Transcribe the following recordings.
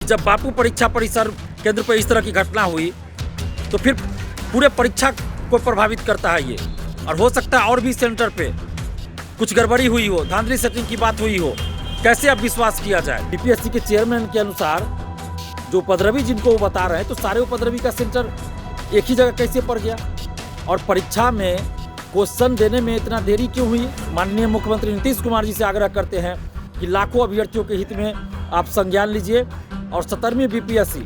जब बापू परीक्षा परिसर केंद्र पर इस तरह की घटना हुई तो फिर पूरे परीक्षा को प्रभावित करता है ये, और हो सकता है और भी सेंटर पे कुछ गड़बड़ी हुई हो, धांधली सेटिंग की बात हुई हो। कैसे अब विश्वास किया जाए? बीपीएससी के चेयरमैन के अनुसार जो उपद्रवी जिनको वो बता रहे हैं, तो सारे उपद्रवी का सेंटर एक ही जगह कैसे पड़ गया? और परीक्षा में क्वेश्चन देने में इतना देरी क्यों हुई? माननीय मुख्यमंत्री नीतीश कुमार जी से आग्रह करते हैं कि लाखों अभ्यर्थियों के हित में आप संज्ञान लीजिए और 17वीं बीपीएससी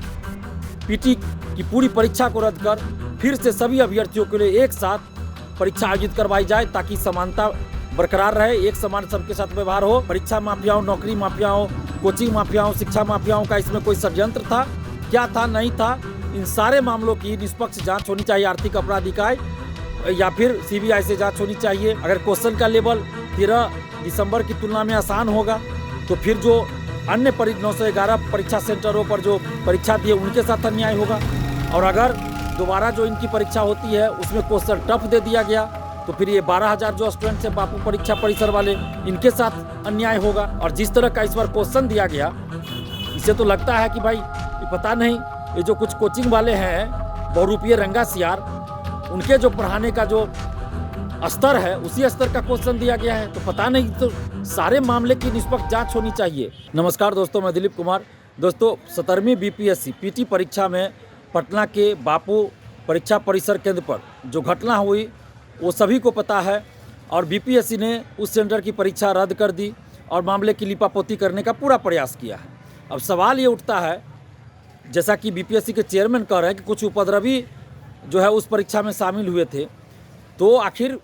पीटी की पूरी परीक्षा को रद्द कर फिर से सभी अभ्यर्थियों के लिए एक साथ परीक्षा आयोजित करवाई जाए, ताकि समानता बरकरार रहे, एक समान सबके साथ व्यवहार हो। परीक्षा माफियाओं, नौकरी माफियाओं, कोचिंग माफियाओं, शिक्षा माफियाओं का इसमें कोई षड्यंत्र था, क्या था, नहीं था? इन सारे मामलों की निष्पक्ष जांच होनी चाहिए आर्थिक अपराध इकाई या फिर सीबीआई से जांच होनी चाहिए। अगर क्वेश्चन का लेवल 13 दिसंबर की तुलना में आसान होगा तो फिर जो अन्य 911 परीक्षा सेंटरों पर जो परीक्षा दी है उनके साथ अन्याय होगा। और अगर दोबारा जो इनकी परीक्षा होती है उसमें क्वेश्चन टफ दे दिया गया तो फिर ये 12,000 जो स्टूडेंट्स हैं बापू परीक्षा परिसर वाले, इनके साथ अन्याय होगा। और जिस तरह का इस बार क्वेश्चन दिया गया, इससे तो लगता है कि भाई ये पता नहीं, ये जो कुछ कोचिंग वाले हैं बहुरूपीय रंगा सियार, उनके जो पढ़ाने का जो स्तर है उसी स्तर का क्वेश्चन दिया गया है। तो पता नहीं, तो सारे मामले की निष्पक्ष जांच होनी चाहिए। नमस्कार दोस्तों, मैं दिलीप कुमार। दोस्तों, 17वीं बीपीएससी पीटी परीक्षा में पटना के बापू परीक्षा परिसर केंद्र पर जो घटना हुई वो सभी को पता है, और बीपीएससी ने उस सेंटर की परीक्षा रद्द कर दी और मामले की लिपापोती करने का पूरा प्रयास किया है। अब सवाल ये उठता है, जैसा कि बीपीएससी के चेयरमैन कह रहे हैं कि कुछ उपद्रवी जो है उस परीक्षा में शामिल हुए थे, तो आखिर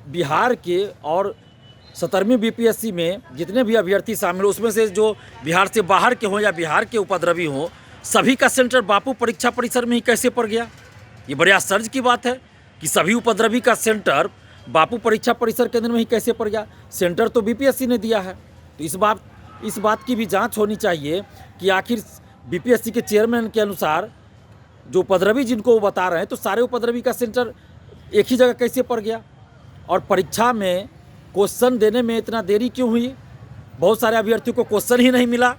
बिहार के और 17वीं बीपीएससी में जितने भी अभ्यर्थी शामिल हो, उसमें से जो बिहार से बाहर के हों या बिहार के उपद्रवी हों, सभी का सेंटर बापू परीक्षा परिसर में ही कैसे पड़ गया? ये बड़े आश्चर्य की बात है कि सभी उपद्रवी का सेंटर बापू परीक्षा परिसर केंद्र में ही कैसे पड़ गया? सेंटर तो बीपीएससी ने दिया है। तो इस बात की भी जांच होनी चाहिए कि आखिर बीपीएससी के चेयरमैन के अनुसार जो उपद्रवी जिनको वो बता रहे हैं, तो सारे उपद्रवी का सेंटर एक ही जगह कैसे पड़ गया? और परीक्षा में क्वेश्चन देने में इतना देरी क्यों हुई? बहुत सारे अभ्यर्थियों को क्वेश्चन ही नहीं मिला।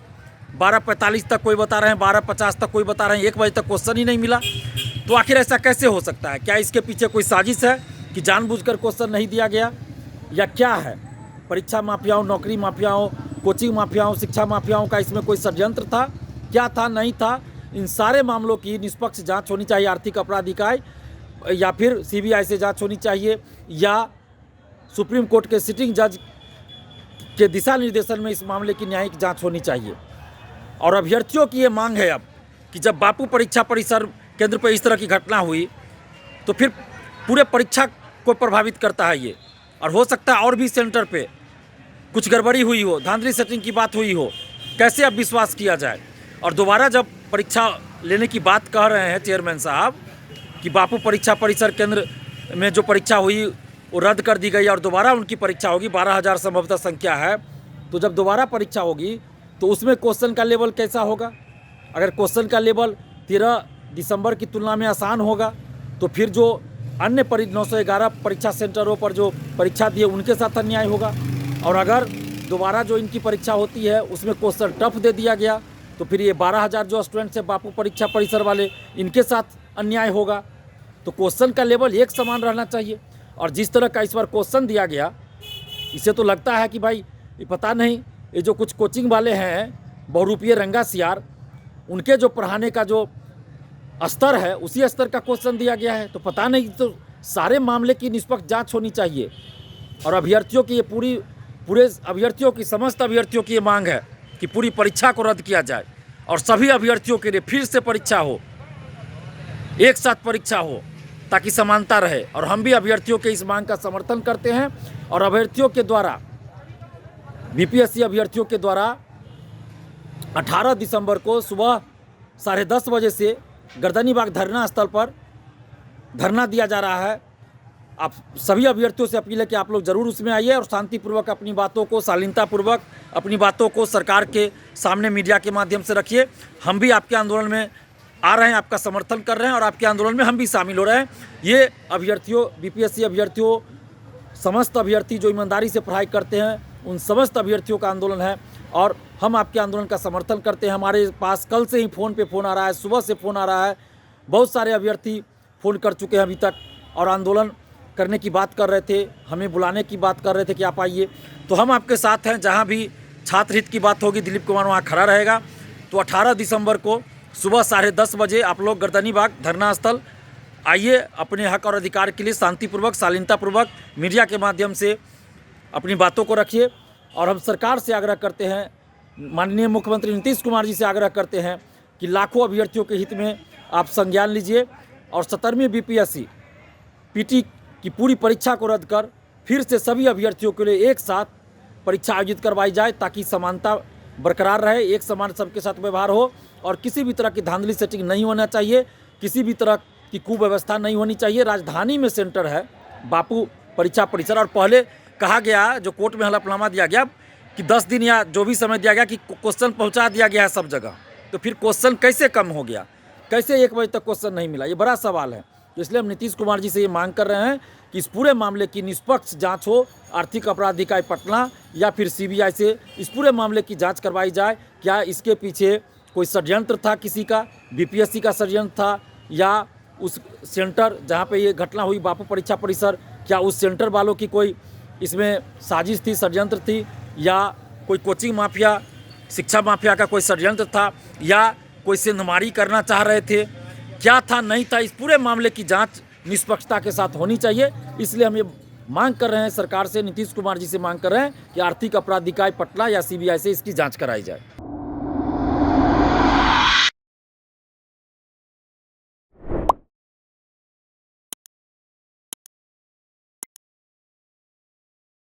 12:45 तक कोई बता रहे हैं, 12:50 तक कोई बता रहे हैं, 1 बजे तक क्वेश्चन ही नहीं मिला। तो आखिर ऐसा कैसे हो सकता है? क्या इसके पीछे कोई साजिश है कि जानबूझकर क्वेश्चन नहीं दिया गया, या क्या है? परीक्षा माफियाओं, नौकरी माफियाओं, कोचिंग माफियाओं, शिक्षा माफियाओं का इसमें कोई षड्यंत्र था, क्या था, नहीं था? इन सारे मामलों की निष्पक्ष जांच होनी चाहिए आर्थिक अपराध इकाई या फिर सीबीआई से जांच होनी चाहिए, या सुप्रीम कोर्ट के सिटिंग जज के दिशा निर्देशन में इस मामले की न्यायिक जांच होनी चाहिए। और अभ्यर्थियों की ये मांग है अब कि जब बापू परीक्षा परिसर केंद्र पर इस तरह की घटना हुई तो फिर पूरे परीक्षा को प्रभावित करता है ये, और हो सकता है और भी सेंटर पे कुछ गड़बड़ी हुई हो, धांधली सेटिंग की बात हुई हो। कैसे अब विश्वास किया जाए? और दोबारा जब परीक्षा लेने की बात कह रहे हैं चेयरमैन साहब कि बापू परीक्षा परिसर केंद्र में जो परीक्षा हुई वो रद्द कर दी गई और दोबारा उनकी परीक्षा होगी, 12,000 संभवतः संख्या है, तो जब दोबारा परीक्षा होगी तो उसमें क्वेश्चन का लेवल कैसा होगा? अगर क्वेश्चन का लेवल 13 दिसंबर की तुलना में आसान होगा तो फिर जो अन्य 911 परीक्षा सेंटरों पर जो परीक्षा दी है उनके साथ अन्याय होगा। और अगर दोबारा जो इनकी परीक्षा होती है उसमें क्वेश्चन टफ दे दिया गया तो फिर ये 12,000 जो स्टूडेंट्स हैं बापू परीक्षा परिसर वाले, इनके साथ अन्याय होगा। तो क्वेश्चन का लेवल एक समान रहना चाहिए। और जिस तरह का इस बार क्वेश्चन दिया गया, इससे तो लगता है कि भाई ये पता नहीं, ये जो कुछ कोचिंग वाले हैं बहुरूपीय रंगा सियार, उनके जो पढ़ाने का जो स्तर है उसी स्तर का क्वेश्चन दिया गया है। तो पता नहीं, तो सारे मामले की निष्पक्ष जांच होनी चाहिए। और अभ्यर्थियों की ये पूरे अभ्यर्थियों की, समस्त अभ्यर्थियों की ये मांग है कि पूरी परीक्षा को रद्द किया जाए और सभी अभ्यर्थियों के लिए फिर से परीक्षा हो, एक साथ परीक्षा हो, ताकि समानता रहे। और हम भी अभ्यर्थियों के इस मांग का समर्थन करते हैं। और अभ्यर्थियों के द्वारा, बीपीएससी अभ्यर्थियों के द्वारा 18 दिसंबर को सुबह 10:30 बजे से गर्दनीबाग धरना स्थल पर धरना दिया जा रहा है। आप सभी अभ्यर्थियों से अपील है कि आप लोग ज़रूर उसमें आइए और शांतिपूर्वक अपनी बातों को, शालीनतापूर्वक अपनी बातों को सरकार के सामने मीडिया के माध्यम से रखिए। हम भी आपके आंदोलन में आ रहे हैं, आपका समर्थन कर रहे हैं और आपके आंदोलन में हम भी शामिल हो रहे हैं। ये अभ्यर्थियों, बीपीएससी अभ्यर्थियों, समस्त अभ्यर्थी जो ईमानदारी से पढ़ाई करते हैं, उन समस्त अभ्यर्थियों का आंदोलन है। और हम आपके आंदोलन का समर्थन करते हैं। हमारे पास कल से ही फ़ोन पे फ़ोन आ रहा है, सुबह से फ़ोन आ रहा है, बहुत सारे अभ्यर्थी फ़ोन कर चुके हैं अभी तक और आंदोलन करने की बात कर रहे थे, हमें बुलाने की बात कर रहे थे कि आप आइए। तो हम आपके साथ हैं, जहाँ भी छात्र हित की बात होगी दिलीप कुमार वहाँ खड़ा रहेगा। तो 18 दिसंबर को सुबह 10:30 बजे आप लोग गर्दनी बाग धरना स्थल आइए, अपने हक और अधिकार के लिए शांतिपूर्वक, शालीनतापूर्वक मीडिया के माध्यम से अपनी बातों को रखिए। और हम सरकार से आग्रह करते हैं, माननीय मुख्यमंत्री नीतीश कुमार जी से आग्रह करते हैं कि लाखों अभ्यर्थियों के हित में आप संज्ञान लीजिए और 17वीं बीपीएससी पीटी की पूरी परीक्षा को रद्द कर फिर से सभी अभ्यर्थियों के लिए एक साथ परीक्षा आयोजित करवाई जाए, ताकि समानता बरकरार रहे, एक समान सबके साथ व्यवहार हो और किसी भी तरह की धांधली सेटिंग नहीं होना चाहिए, किसी भी तरह की कुव्यवस्था नहीं होनी चाहिए। राजधानी में सेंटर है बापू परीक्षा परिसर, और पहले कहा गया, जो कोर्ट में हलफनामा दिया गया कि 10 दिन या जो भी समय दिया गया कि क्वेश्चन पहुंचा दिया गया है सब जगह, तो फिर क्वेश्चन कैसे कम हो गया, कैसे 1 बजे तक क्वेश्चन नहीं मिला, ये बड़ा सवाल है। तो इसलिए हम नीतीश कुमार जी से ये मांग कर रहे हैं कि इस पूरे मामले की निष्पक्ष जांच हो, आर्थिक अपराध इकाई पटना या फिर सीबीआई से इस पूरे मामले की जांच करवाई जाए। क्या इसके पीछे कोई षड्यंत्र था, किसी का बीपीएससी का षड्यंत्र था, या उस सेंटर जहाँ पे ये घटना हुई बापू परीक्षा परिसर, क्या उस सेंटर वालों की कोई इसमें साजिश थी, षड्यंत्र थी, या कोई कोचिंग माफिया, शिक्षा माफिया का कोई षड्यंत्र था, या कोई सेंधमारी करना चाह रहे थे, क्या था नहीं था। इस पूरे मामले की जांच निष्पक्षता के साथ होनी चाहिए। इसलिए हम ये मांग कर रहे हैं सरकार से, नीतीश कुमार जी से मांग कर रहे हैं कि आर्थिक अपराध इकाई पटना या सीबीआई से इसकी जांच कराई जाए।